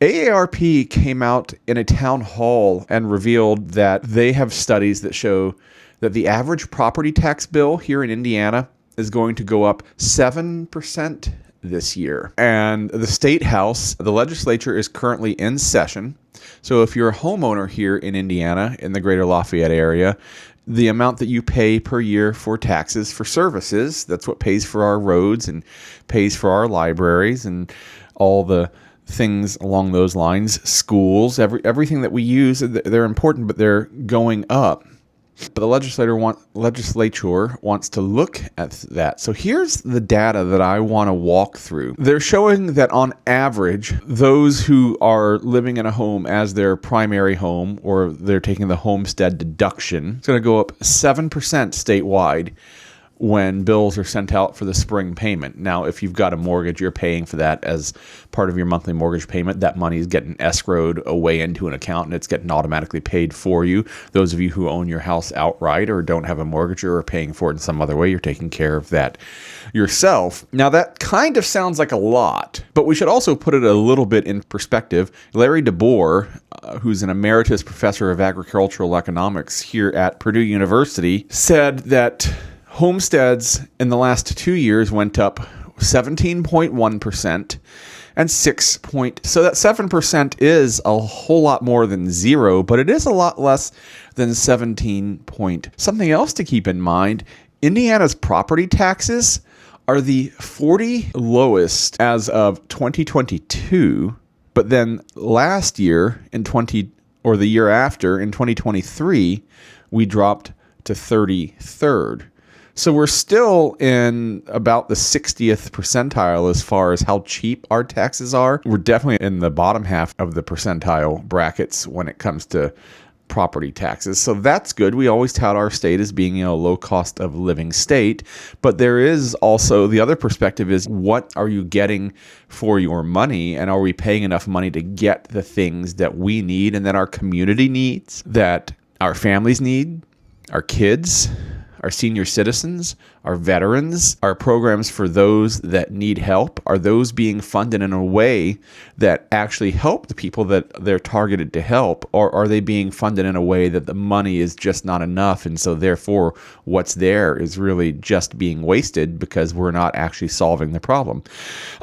AARP came out in a town hall and revealed that they have studies that show that the average property tax bill here in Indiana is going to go up 7% this year. And the State House, the legislature, is currently in session. So if you're a homeowner here in Indiana, in the Greater Lafayette area, the amount that you pay per year for taxes for services, that's what pays for our roads and pays for our libraries and all the things along those lines, schools, everything that we use, they're important, but they're going up. But the legislature wants to look at that. So here's the data that I want to walk through. They're showing that on average, those who are living in a home as their primary home, or they're taking the homestead deduction, it's going to go up 7% statewide when bills are sent out for the spring payment. Now, if you've got a mortgage, you're paying for that as part of your monthly mortgage payment. That money is getting escrowed away into an account, and it's getting automatically paid for you. Those of you who own your house outright or don't have a mortgage or are paying for it in some other way, you're taking care of that yourself. Now, that kind of sounds like a lot, but we should also put it a little bit in perspective. Larry DeBoer, who's an emeritus professor of agricultural economics here at Purdue University, said that homesteads in the last 2 years went up 17.1% and 6 point. So that 7% is a whole lot more than zero, but it is a lot less than 17 point. Something else to keep in mind, Indiana's property taxes are the 40 lowest as of 2022, but then last year or the year after in 2023, we dropped to 33rd. So we're still in about the 60th percentile as far as how cheap our taxes are. We're definitely in the bottom half of the percentile brackets when it comes to property taxes. So that's good. We always tout our state as being a low cost of living state. But there is also the other perspective is, what are you getting for your money? And are we paying enough money to get the things that we need and that our community needs, that our families need, our kids, our senior citizens, our veterans, our programs for those that need help? Are those being funded in a way that actually help the people that they're targeted to help? Or are they being funded in a way that the money is just not enough, and so therefore what's there is really just being wasted because we're not actually solving the problem?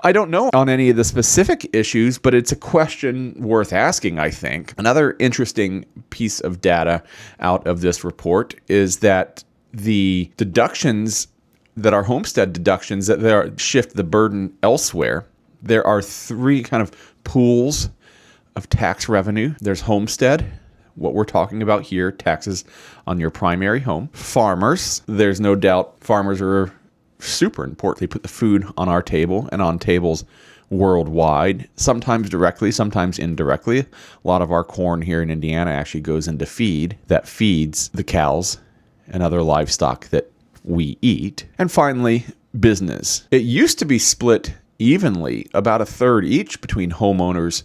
I don't know on any of the specific issues, but it's a question worth asking, I think. Another interesting piece of data out of this report is that the deductions that are homestead deductions that they shift the burden elsewhere. There are three kind of pools of tax revenue. There's homestead, what we're talking about here, taxes on your primary home. Farmers, there's no doubt farmers are super important. They put the food on our table and on tables worldwide, sometimes directly, sometimes indirectly. A lot of our corn here in Indiana actually goes into feed that feeds the cows and other livestock that we eat. And finally, business. It used to be split evenly, about a third each between homeowners,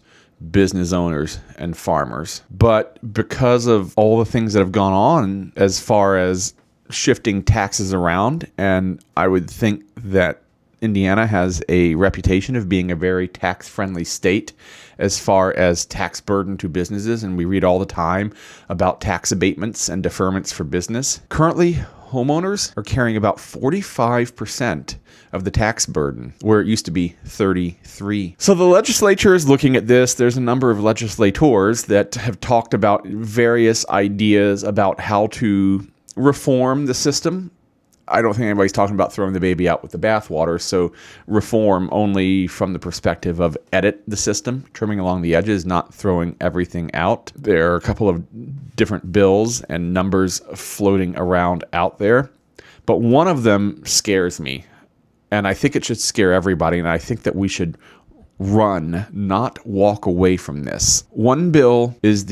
business owners, and farmers. But because of all the things that have gone on as far as shifting taxes around, and I would think that Indiana has a reputation of being a very tax-friendly state as far as tax burden to businesses, and we read all the time about tax abatements and deferments for business. Currently, homeowners are carrying about 45% of the tax burden, where it used to be 33%. So the legislature is looking at this. There's a number of legislators that have talked about various ideas about how to reform the system. I don't think anybody's talking about throwing the baby out with the bathwater, so reform only from the perspective of edit the system, trimming along the edges, not throwing everything out. There are a couple of different bills and numbers floating around out there, but one of them scares me, and I think it should scare everybody, and I think that we should run, not walk away from this. One bill is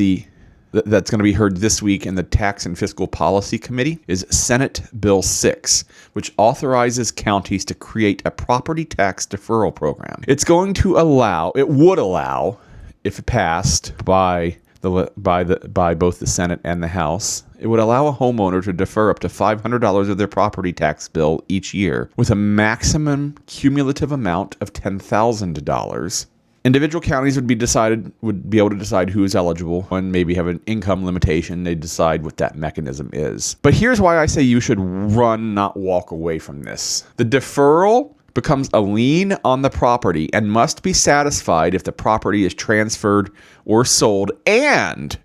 that's going to be heard this week in the Tax and Fiscal Policy Committee is Senate Bill 6, which authorizes counties to create a property tax deferral program. It would allow, if it passed by both the Senate and the House, it would allow a homeowner to defer up to $500 of their property tax bill each year with a maximum cumulative amount of $10,000. Individual counties would be able to decide who is eligible and maybe have an income limitation. They decide what that mechanism is. But here's why I say you should run, not walk away from this. The deferral becomes a lien on the property and must be satisfied if the property is transferred or sold, and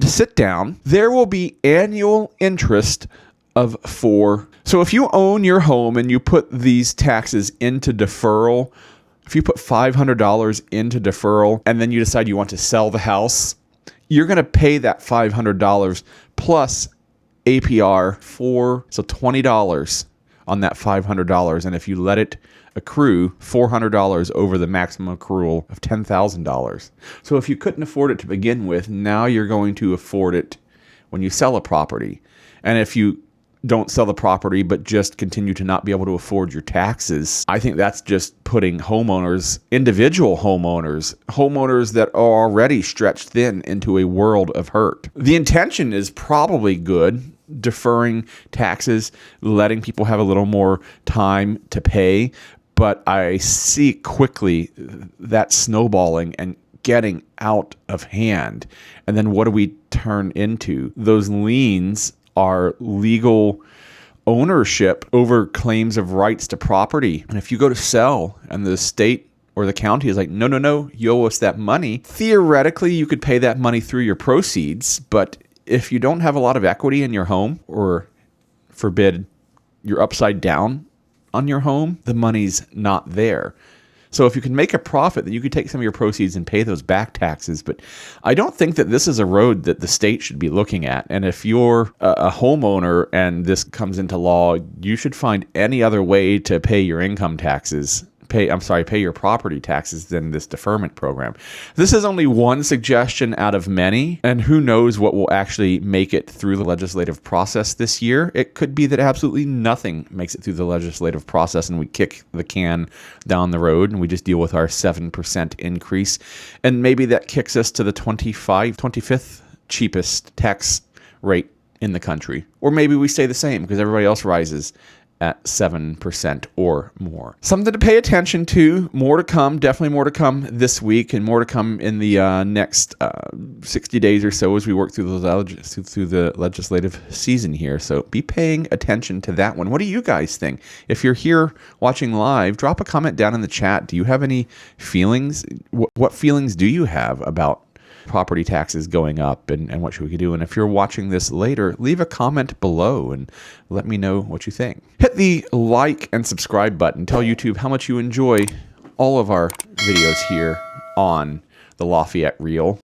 sit down, there will be annual interest of 4. So if you own your home and you put these taxes into deferral, if you put $500 into deferral and then you decide you want to sell the house, you're going to pay that $500 plus APR so $20 on that $500. And if you let it accrue, $400 over the maximum accrual of $10,000. So if you couldn't afford it to begin with, now you're going to afford it when you sell a property. And if you don't sell the property but just continue to not be able to afford your taxes, I think that's just putting homeowners, individual homeowners that are already stretched thin, into a world of hurt. The intention is probably good, deferring taxes, letting people have a little more time to pay, but I see quickly that snowballing and getting out of hand. And then what do we turn into? Those liens are legal ownership over claims of rights to property. And if you go to sell and the state or the county is like, no, you owe us that money, theoretically you could pay that money through your proceeds. But if you don't have a lot of equity in your home, or forbid you're upside down on your home, the money's not there. So if you can make a profit, then you could take some of your proceeds and pay those back taxes. But I don't think that this is a road that the state should be looking at. And if you're a homeowner and this comes into law, you should find any other way to pay your income taxes. Pay your property taxes than this deferment program. This is only one suggestion out of many, and who knows what will actually make it through the legislative process this year. It could be that absolutely nothing makes it through the legislative process and we kick the can down the road and we just deal with our 7% increase. And maybe that kicks us to the 25th cheapest tax rate in the country. Or maybe we stay the same because everybody else rises at 7% or more. Something to pay attention to. More to come, definitely more to come this week, and more to come in the next 60 days or so as we work through the legislative season here. So be paying attention to that one. What do you guys think? If you're here watching live, drop a comment down in the chat. Do you have any feelings? What feelings do you have about property taxes going up, and what should we do? And if you're watching this later, leave a comment below and let me know what you think. Hit the like and subscribe button. Tell YouTube how much you enjoy all of our videos here on the Lafayette Reel.